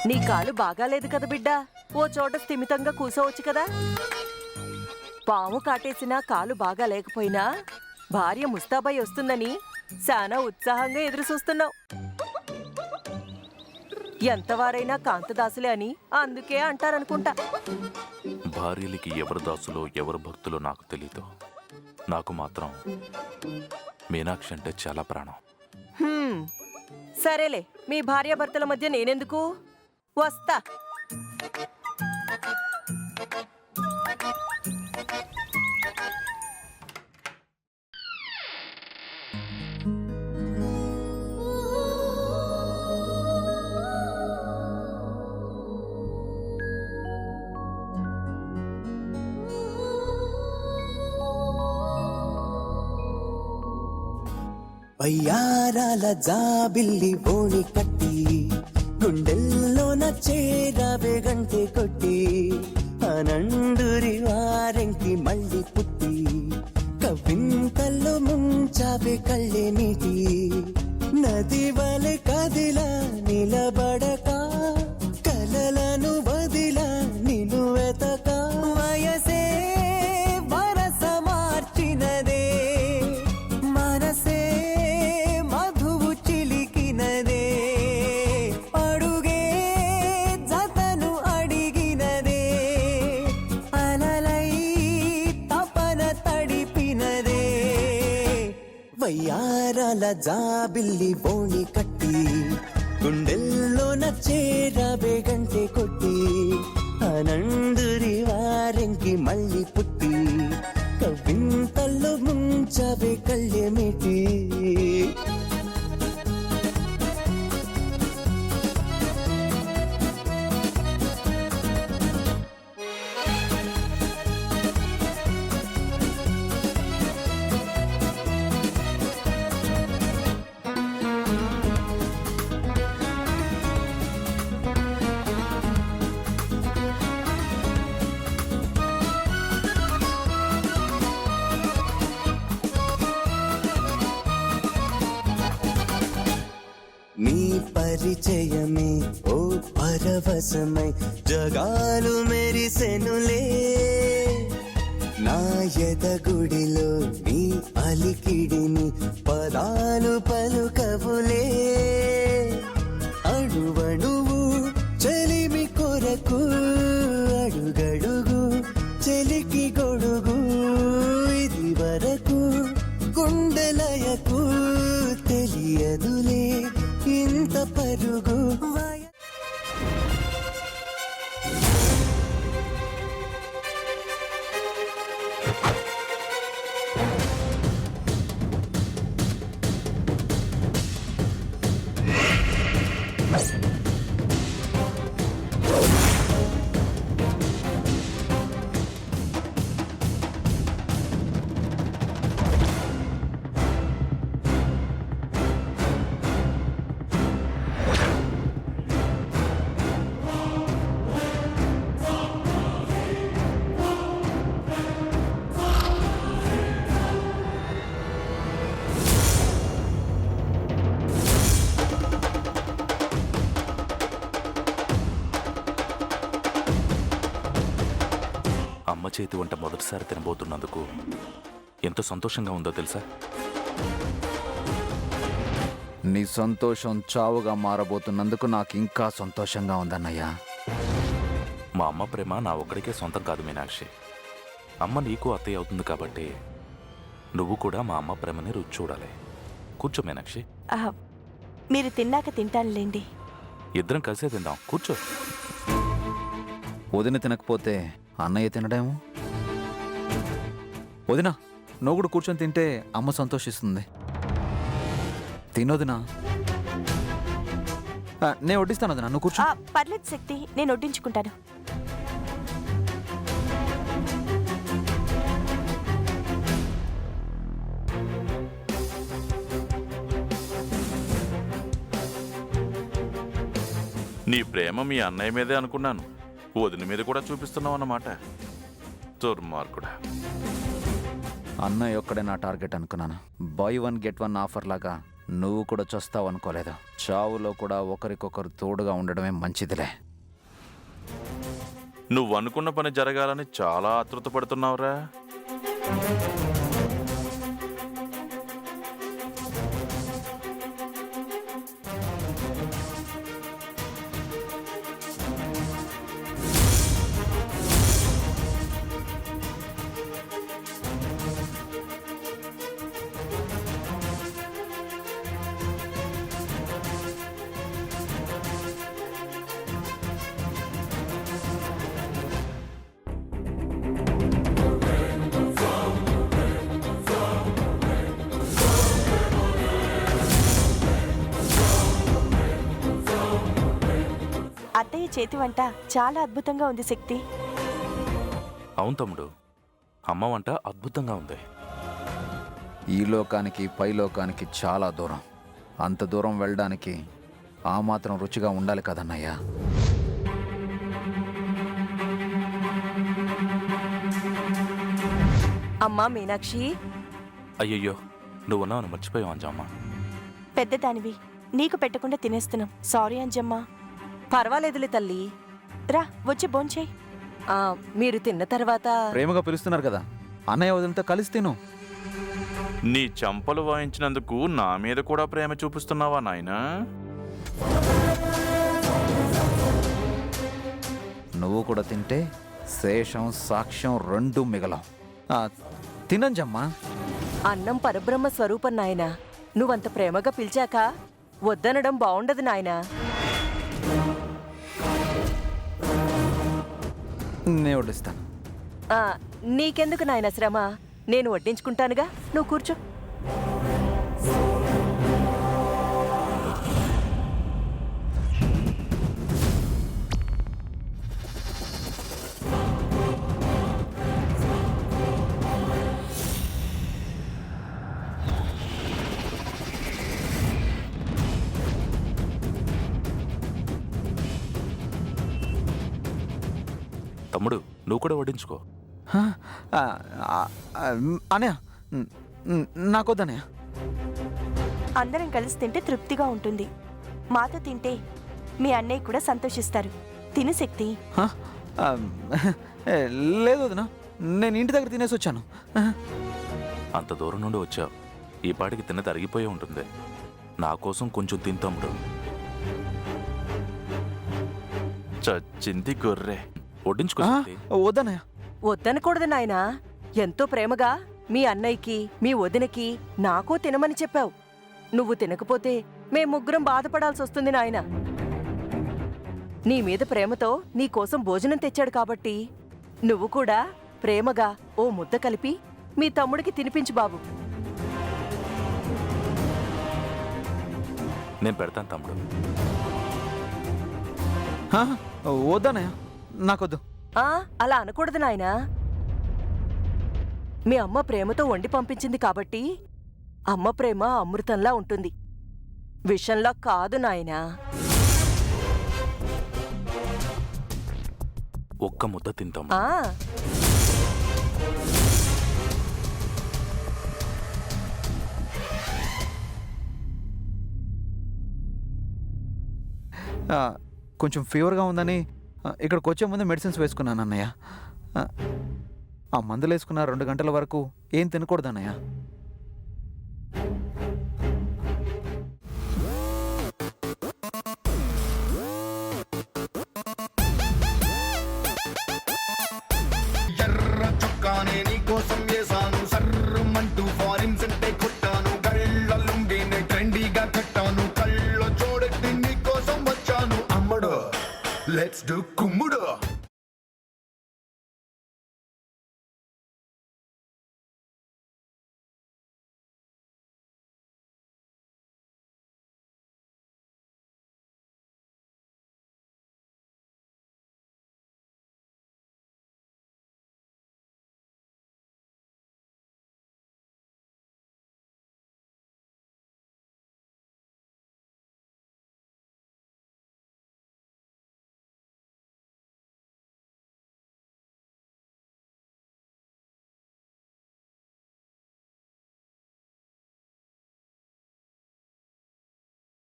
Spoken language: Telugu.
నీ కాలు బాగాలేదు కదా బిడ్డా, ఓ చోట స్థిమితంగా కూసోవచ్చు కదా. పాము కాటేసినా కాలు బాగా లేకపోయినా భార్య ముస్తాబాయి వస్తుందని చాలా ఉత్సాహంగా ఎదురుచూస్తున్నావు. ఎంతవారైనా కాంతదాసులే అని అందుకే అంటారనుకుంటా. భార్యలకి ఎవరు దాసులో ఎవరు భక్తులో నాకు తెలీదు. నాకు మాత్రం మీనాక్షి అంటే చాలా ప్రాణం. సరేలే, మీ భార్యాభర్తల మధ్య నేనెందుకు, వస్తా. వయ్యారాల జాబిల్లి బోణి కట్టి గుండెల్లో నచ్చేగావే గంటే కొట్టి అనండురి వారెంకి మళ్ళీ పుట్టి కవ్వింతల్లో ముంచావే కళ్ళే నీటి నది వలె కదిలా నిలబడక కలలను వదిలా నిను వెతక వయసే వరస మార్చినదే మనసే మధువు చిలికినదే అడుగే జతను అడిగినదే అలలై తపన తడిపినదే వయ్యారాల జాబిల్లి బోణి కట్టి గుండెల్లో నచ్చేరాబే గంటే కొట్టి అనందురి వారెంకి మళ్ళీ పుట్టి కవ్వింతల్లో ముంచవే కళ్ళెమిటి నీ పరిచయమే ఓ పరవశమై జగాలు మెరిసెనులే నా ఎదగుడిలో నీ అలికిడిని పదాలు పలుకవులే అణువణువు చెలిమి కొరకు అడుగడుగు చెలికి గొడుగు ఇది వరకు గుండెలయకు తెలియదులే ఇంత పరుగు అమ్మ చేతి వంట మొదటిసారి తినబోతున్నందుకు ఎంత సంతోషంగా ఉందో తెలుసా? నీ సంతోషం చావుగా మారబోతున్నందుకు నాకు ఇంకా సంతోషంగా ఉందన్నయ్యా. మా అమ్మ ప్రేమ నా ఒక్కడికే సొంతం కాదు మీనాక్షి. అమ్మ నీకు అత్తయ్య అవుతుంది కాబట్టి నువ్వు కూడా మా అమ్మ ప్రేమని రుచి చూడాలి. కూర్చో మీనాక్షి. మీరు తిన్నాక తింటానులేండి. ఇద్దరం కలిసే తిందాం, కూర్చో. వదిన తినకపోతే అన్నయ్య తినడేమో. వదినా, నువ్వు కూడా కూర్చొని తింటే అమ్మ సంతోషిస్తుంది. తినొదినా. నేను వడ్డిస్తాను వదినా, నువ్వు కూర్చో. పర్లేదు శక్తి, నేను వడ్డించుకుంటాను. నీ ప్రేమ మీ అన్నయ్య మీదే అనుకున్నాను, వదిన మీద కూడా చూపిస్తున్నావు అన్నమాట. దుర్మార్గుడా. అన్నయ్య ఒక్కడే నా టార్గెట్ అనుకున్నాను. బై 1 గెట్ 1 ఆఫర్ లాగా నువ్వు కూడా చస్తావు అనుకోలేదు. చావులో కూడా ఒకరికొకరు తోడుగా ఉండడమే మంచిదిలే. నువ్వు అనుకున్న పని జరగాలని చాలా ఆతృత పడుతున్నావురా. అత్తయ్య చేతి వంట చాలా అద్భుతంగా ఉంది శక్తి. అవును తమ్ముడు, అమ్మ వంట అద్భుతంగా ఉంది. ఈ లోకానికి పై లోకానికి చాలా దూరం. అంత దూరం వెళ్ళడానికి ఆ మాత్రం రుచిగా ఉండాలి కదన్నయ్యా. అమ్మా మీనాక్షి, అయ్యయ్యో, నువ్వున్నావు మర్చిపోయావు అంజమ్మ. పెద్దదానివి, నీకు పెట్టకుండా తినేస్తున్నాం. సారీ అంజమ్మ. పర్వాలేదులే తల్లి. రా వచ్చి భోంచేయ్. ఆ, మీరు తిన్న తర్వాత ప్రేమగా పిలుస్తున్నారు కదా, అన్నయ్య వదిలితో కలిసి తిను. నీ చంపలు వాయించినందుకు నా మీద కూడా ప్రేమ చూపిస్తున్నావా నాయనా? నువ్వు కూడా తింటే శేషం సాక్ష్యం రెండూ మిగలం. తినంజమ్మా. అన్నం పరబ్రహ్మ స్వరూపం నాయనా. నువ్వంత ప్రేమగా పిలిచాక వద్దనడం బావుండదు నాయనా. నేను వడ్డిస్తాను. ఆ, నీకెందుకు నాయన శ్రమ, నేను వడ్డించుకుంటానుగా, నువ్వు కూర్చో. తమ్ముడు, నువ్వు కూడా వడ్డించుకో. అనయ్య, నాకొద్దనయ్య. అందరం కలిసి తింటే తృప్తిగా ఉంటుంది. మాతో తింటే మీ అన్నయ్య కూడా సంతోషిస్తారు. తిను శక్తి. లేదు వదినా, నేను ఇంటి దగ్గర తినేసి వచ్చాను. అంత దూరం నుండి వచ్చావు, ఈ పాటికి తిన్న తరిగిపోయి ఉంటుంది. నా కోసం కొంచెం తిను తమ్ముడు. చచ్చింది గొర్రె, వడ్డించుకో. వద్దనయ్య. వద్దనకూడదు నాయనా. ఎంతో ప్రేమగా మీ అన్నయ్యకి, మీ వదినకి, నాకు తినమని చెప్పావు. నువ్వు తినకపోతే మేం ముగ్గురం బాధపడాల్సి వస్తుంది నాయన. నీ మీద ప్రేమతో నీ కోసం భోజనం తెచ్చాడు కాబట్టి నువ్వు కూడా ప్రేమగా ఓ ముద్ద కలిపి మీ తమ్ముడికి తినిపించు బాబు. నేను పెడతాను తమ్ముడు. వద్దనయ్య, నాకొద్దు. అలా అనకూడదు నాయనా. మీ అమ్మ ప్రేమతో వండి పంపించింది కాబట్టి అమ్మ ప్రేమ అమృతంలా ఉంటుంది, విషంలా కాదు నాయనా. ఒక్క ముద్ద తింటాం. కొంచెం ఫీవర్గా ఉందని ఇక్కడికి వచ్చే ముందు మెడిసిన్స్ వేసుకున్నాను అన్నయ్య. ఆ మందులు వేసుకున్న 2 గంటల వరకు ఏం తినకూడదు అన్నయ్య. ఎర్ర చుక్కానే